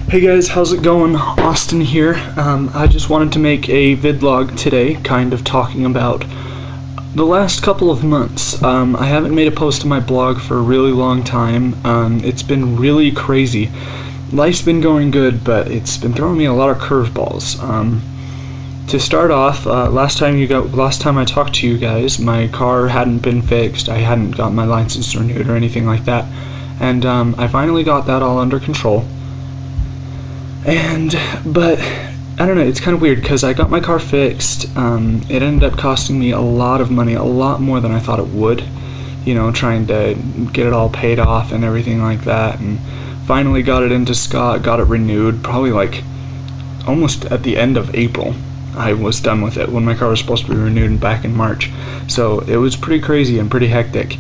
Hey guys, how's it going? Austin here. I just wanted to make a vidlog today, kind of talking about the last couple of months. I haven't made a post on my blog for a really long time. It's been really crazy. Life's been going good, but it's been throwing me a lot of curveballs. To start off, last time I talked to you guys, my car hadn't been fixed. I hadn't got my license renewed or anything like that, and I finally got that all under control. But I don't know, it's kind of weird because I got my car fixed. It ended up costing me a lot of money, a lot more than I thought it would, trying to get it all paid off and everything like that, and finally got it into Scott, got it renewed, probably like almost at the end of April. I was done with it when my car was supposed to be renewed back in March, so it was pretty crazy and pretty hectic.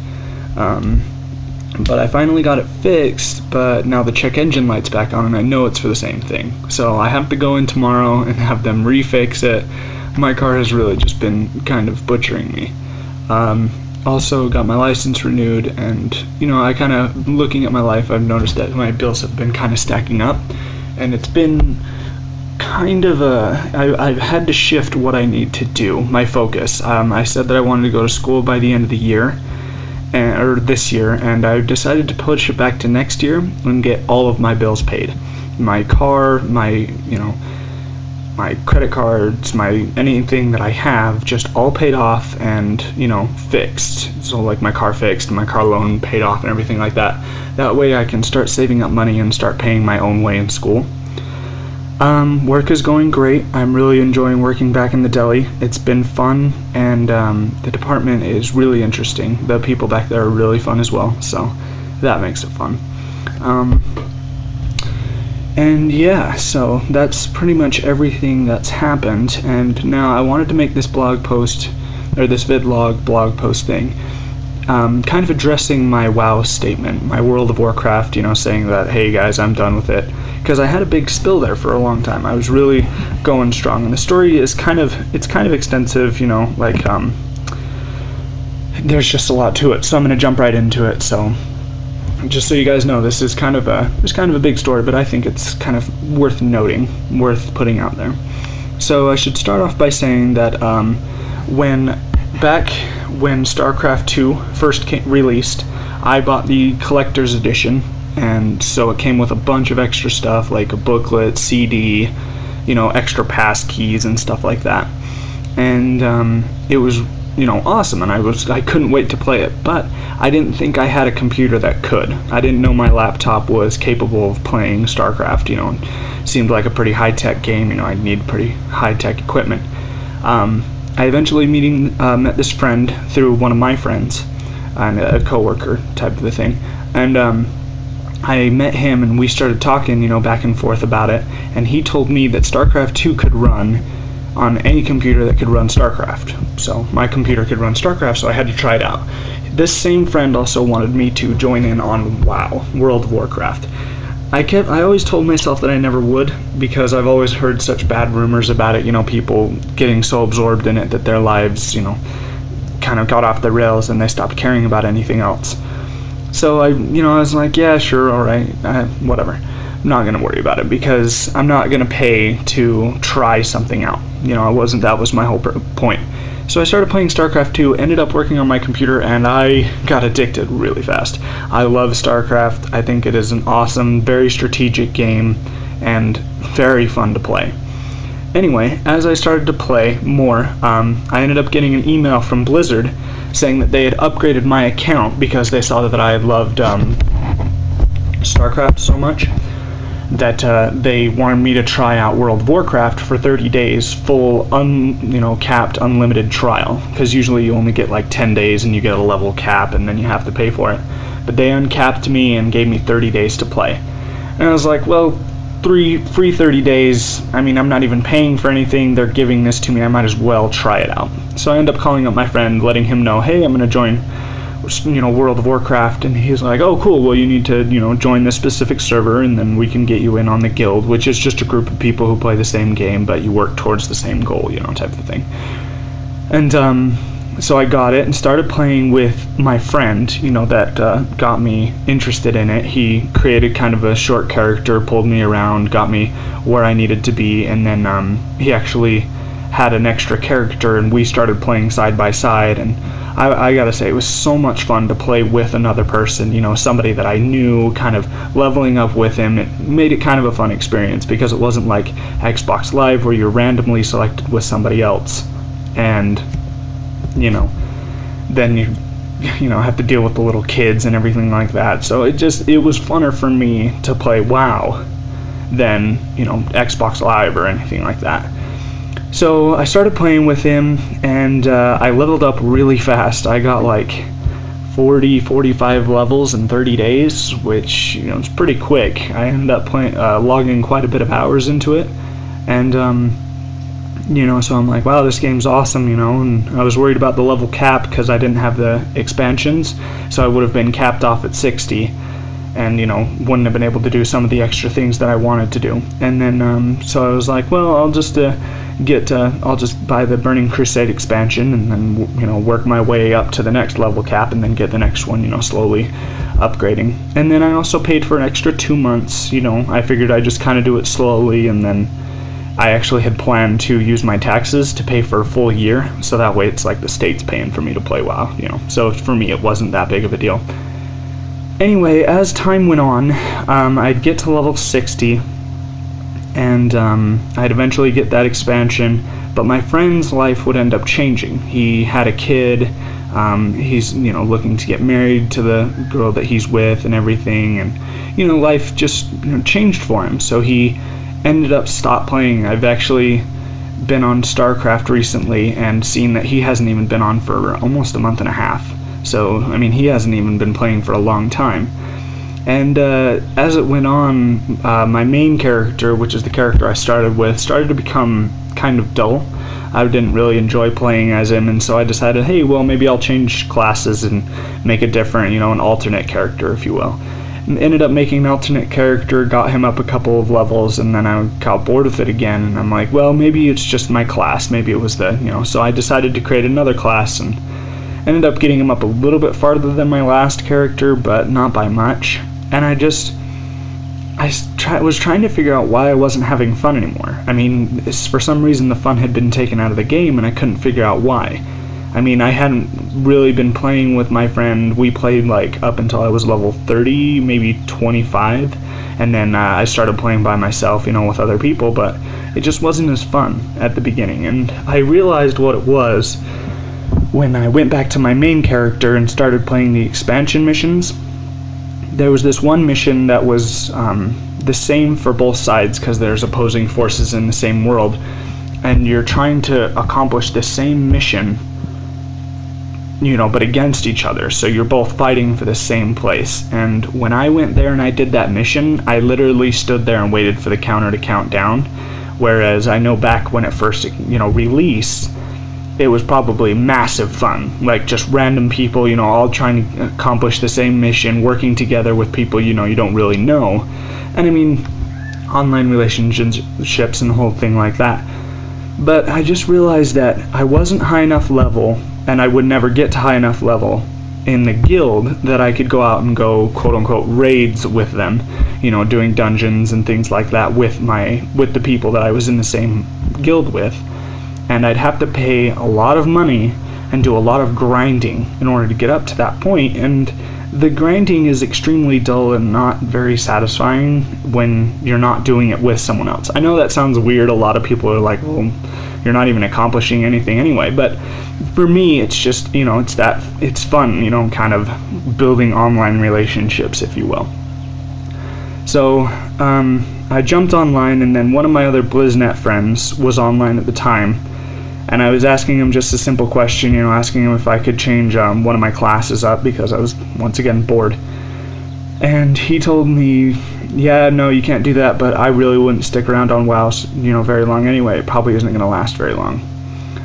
But I finally got it fixed, but now the check engine light's back on and I know it's for the same thing. So I have to go in tomorrow and have them refix it. My car has really just been kind of butchering me. Also got my license renewed, and I kind of, looking at my life, I've noticed that my bills have been kind of stacking up, and it's been kind of I've had to shift what I need to do, my focus. I said that I wanted to go to school by the end of the year, or this year, and I've decided to push it back to next year and get all of my bills paid. My car, my credit cards, anything that I have, just all paid off and, fixed. So like my car fixed, my car loan paid off and everything like that. That way I can start saving up money and start paying my own way in school. Work is going great. I'm really enjoying working back in the deli. It's been fun, and the department is really interesting. The people back there are really fun as well, so that makes it fun. And yeah, so that's pretty much everything that's happened, and now I wanted to make this blog post, or this vidlog blog post thing, kind of addressing my WoW statement, my World of Warcraft, saying that, hey guys, I'm done with it, because I had a big spill there for a long time. I was really going strong, and the story is kind of extensive, there's just a lot to it, so I'm going to jump right into it. So just so you guys know, this is kind of a big story, but I think it's kind of worth noting, worth putting out there. So I should start off by saying that when StarCraft 2 first released, I bought the collector's edition, and so it came with a bunch of extra stuff like a booklet, CD, extra pass keys and stuff like that. And it was awesome, and I couldn't wait to play it, but I didn't think I had a computer that could. I didn't know my laptop was capable of playing StarCraft. It seemed like a pretty high-tech game. I'd need pretty high-tech equipment. I eventually met this friend through one of my friends, and a coworker type of a thing, and I met him and we started talking, back and forth about it, and he told me that StarCraft 2 could run on any computer that could run StarCraft. So my computer could run StarCraft, so I had to try it out. This same friend also wanted me to join in on WoW, World of Warcraft. I always told myself that I never would, because I've always heard such bad rumors about it, people getting so absorbed in it that their lives, kind of got off the rails and they stopped caring about anything else. So I was like, yeah, sure, alright, whatever. I'm not going to worry about it, because I'm not going to pay to try something out. That was my whole point. So I started playing StarCraft 2, ended up working on my computer, and I got addicted really fast. I love StarCraft. I think it is an awesome, very strategic game, and very fun to play. Anyway, as I started to play more, I ended up getting an email from Blizzard saying that they had upgraded my account because they saw that I had loved StarCraft so much that they wanted me to try out World of Warcraft for 30 days, full, capped, unlimited trial. Because usually you only get like 10 days and you get a level cap and then you have to pay for it. But they uncapped me and gave me 30 days to play. And I was like, well, free 30 days, I'm not even paying for anything, they're giving this to me, I might as well try it out. So I ended up calling up my friend, letting him know, hey, I'm going to join World of Warcraft, and he's like, oh cool, well you need to join this specific server and then we can get you in on the guild, which is just a group of people who play the same game but you work towards the same goal, type of thing. And so I got it and started playing with my friend, that got me interested in it. He created kind of a short character, pulled me around, got me where I needed to be, and then he actually had an extra character, and we started playing side by side. And I gotta say, it was so much fun to play with another person, somebody that I knew, kind of leveling up with him. It made it kind of a fun experience because it wasn't like Xbox Live where you're randomly selected with somebody else, and then you have to deal with the little kids and everything like that. So it was funner for me to play WoW than Xbox Live or anything like that. So I started playing with him, and I leveled up really fast. I got like 45 levels in 30 days, which is pretty quick. I ended up logging quite a bit of hours into it, and so I'm like, wow, this game's awesome, and I was worried about the level cap because I didn't have the expansions, so I would have been capped off at 60, and wouldn't have been able to do some of the extra things that I wanted to do. And then so I was like, well, I'll just I'll just buy the Burning Crusade expansion, and then work my way up to the next level cap, and then get the next one, slowly upgrading. And then I also paid for an extra 2 months. I figured I'd just kind of do it slowly, and then I actually had planned to use my taxes to pay for a full year, so that way it's like the state's paying for me to play WoW, So for me, it wasn't that big of a deal. Anyway, as time went on, I'd get to level 60, and I'd eventually get that expansion, but my friend's life would end up changing. He had a kid, he's looking to get married to the girl that he's with and everything, and life just changed for him, so he ended up stopped playing. I've actually been on StarCraft recently and seen that he hasn't even been on for almost a month and a half. So, he hasn't even been playing for a long time. And as it went on, my main character, which is the character I started with, started to become kind of dull. I didn't really enjoy playing as him, and so I decided, hey, well, maybe I'll change classes and make a different, an alternate character, if you will. Ended up making an alternate character, got him up a couple of levels, and then I got bored with it again, and I'm like, well, maybe it's just my class, maybe it was so I decided to create another class, and ended up getting him up a little bit farther than my last character, but not by much. And I was trying to figure out why I wasn't having fun anymore. For some reason the fun had been taken out of the game, and I couldn't figure out why. I hadn't really been playing with my friend. We played like up until I was level 30, maybe 25, and then I started playing by myself, with other people, but it just wasn't as fun at the beginning. And I realized what it was when I went back to my main character and started playing the expansion missions. There was this one mission that was the same for both sides because there's opposing forces in the same world, and you're trying to accomplish the same mission, but against each other, so you're both fighting for the same place. And when I went there and I did that mission, I literally stood there and waited for the counter to count down, whereas I know back when it first released, it was probably massive fun, like just random people, all trying to accomplish the same mission, working together with people you don't really know, and online relationships and the whole thing like that. But I just realized that I wasn't high enough level, and I would never get to high enough level in the guild that I could go out and go quote-unquote raids with them, doing dungeons and things like that with the people that I was in the same guild with. And I'd have to pay a lot of money and do a lot of grinding in order to get up to that point, and the grinding is extremely dull and not very satisfying when you're not doing it with someone else. I know that sounds weird. A lot of people are like, well, you're not even accomplishing anything anyway, but for me it's just, it's fun, kind of building online relationships, if you will. So I jumped online, and then one of my other BlizzNet friends was online at the time, and I was asking him just a simple question, asking him if I could change one of my classes up because I was once again bored. And he told me, yeah, no, you can't do that, but I really wouldn't stick around on WoW, very long anyway. It probably isn't going to last very long.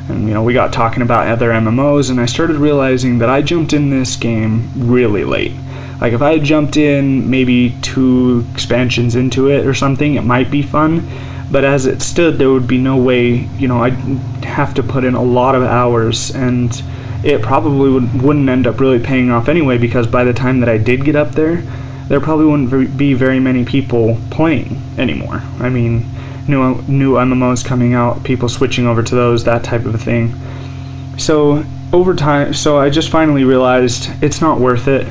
And, we got talking about other MMOs, and I started realizing that I jumped in this game really late. Like, if I had jumped in maybe 2 expansions into it or something, it might be fun. But as it stood, there would be no way, I'd have to put in a lot of hours, and it probably wouldn't end up really paying off anyway, because by the time that I did get up there probably wouldn't be very many people playing anymore. I mean, new MMOs coming out, people switching over to those, that type of a thing. So over time, so I just finally realized it's not worth it.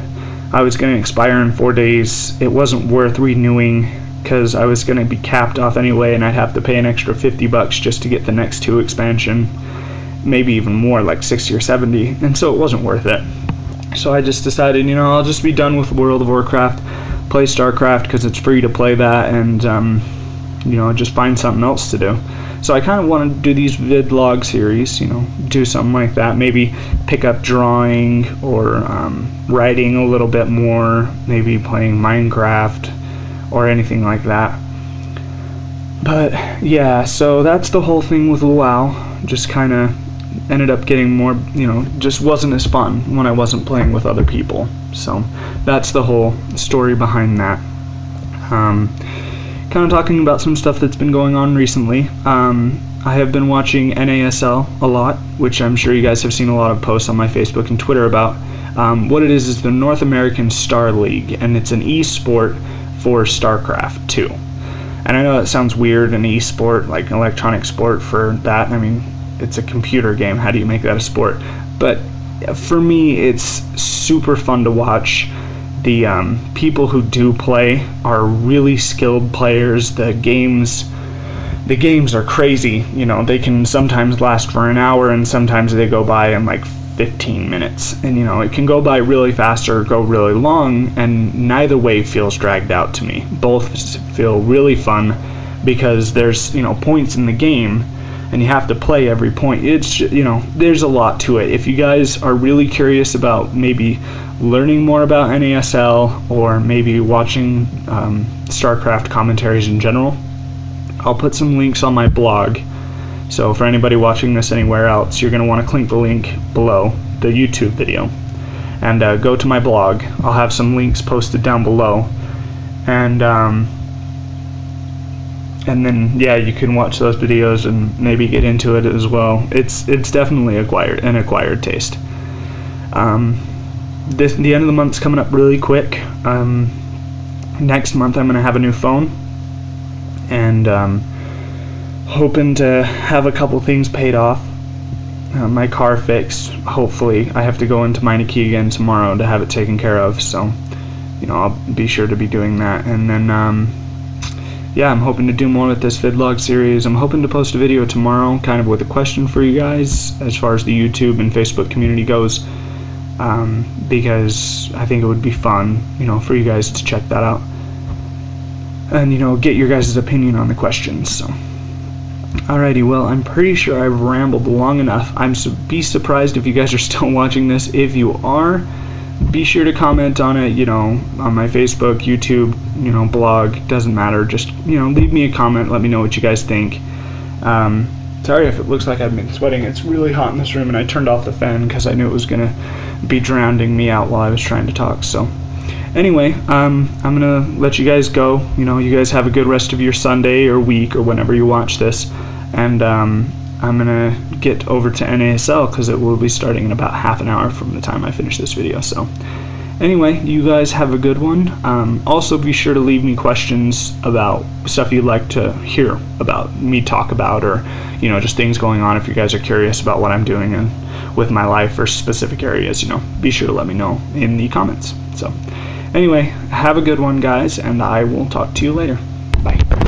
I was going to expire in 4 days. It wasn't worth renewing because I was going to be capped off anyway, and I'd have to pay an extra $50 just to get the next 2 expansion, maybe even more, like 60 or 70, and so it wasn't worth it. So I just decided, I'll just be done with World of Warcraft, play StarCraft because it's free to play that, and just find something else to do. So I kind of want to do these VidLog series, do something like that, maybe pick up drawing or writing a little bit more, maybe playing Minecraft or anything like that. But yeah, so that's the whole thing with WoW. Just kind of ended up getting more, just wasn't as fun when I wasn't playing with other people. So that's the whole story behind that. Kind of talking about some stuff that's been going on recently. I have been watching NASL a lot, which I'm sure you guys have seen a lot of posts on my Facebook and Twitter about. What it is the North American Star League, and it's an e-sport for StarCraft 2. And I know that sounds weird, an e-sport, like an electronic sport for that. I mean, it's a computer game. How do you make that a sport? But for me, it's super fun to watch. The people who do play are really skilled players. The games are crazy. They can sometimes last for an hour, and sometimes they go by in like 15 minutes. And it can go by really fast or go really long, and neither way feels dragged out to me. Both feel really fun because there's points in the game, and you have to play every point. It's there's a lot to it. If you guys are really curious about maybe learning more about NASL or maybe watching StarCraft commentaries in general, I'll put some links on my blog. So for anybody watching this anywhere else, you're going to want to click the link below the YouTube video and go to my blog. I'll have some links posted down below, and then you can watch those videos and maybe get into it as well. It's definitely an acquired taste. The end of the month's coming up really quick. Next month I'm going to have a new phone, and hoping to have a couple things paid off. My car fixed, hopefully. I have to go into Meineke again tomorrow to have it taken care of, so I'll be sure to be doing that. And then I'm hoping to do more with this VidLog series. I'm hoping to post a video tomorrow kind of with a question for you guys as far as the YouTube and Facebook community goes, because I think it would be fun for you guys to check that out and get your guys' opinion on the questions. So alrighty, well, I'm pretty sure I've rambled long enough. Be surprised if you guys are still watching this. If you are, be sure to comment on it, on my Facebook, YouTube, blog, doesn't matter. Just, leave me a comment, let me know what you guys think. Sorry if it looks like I've been sweating. It's really hot in this room, and I turned off the fan because I knew it was going to be drowning me out while I was trying to talk. So anyway, I'm going to let you guys go. You guys have a good rest of your Sunday or week or whenever you watch this. And I'm going to get over to NASL because it will be starting in about half an hour from the time I finish this video. So anyway, you guys have a good one. Also, be sure to leave me questions about stuff you'd like to hear about me talk about, or just things going on. If you guys are curious about what I'm doing and with my life or specific areas, be sure to let me know in the comments. So anyway, have a good one, guys, and I will talk to you later. Bye.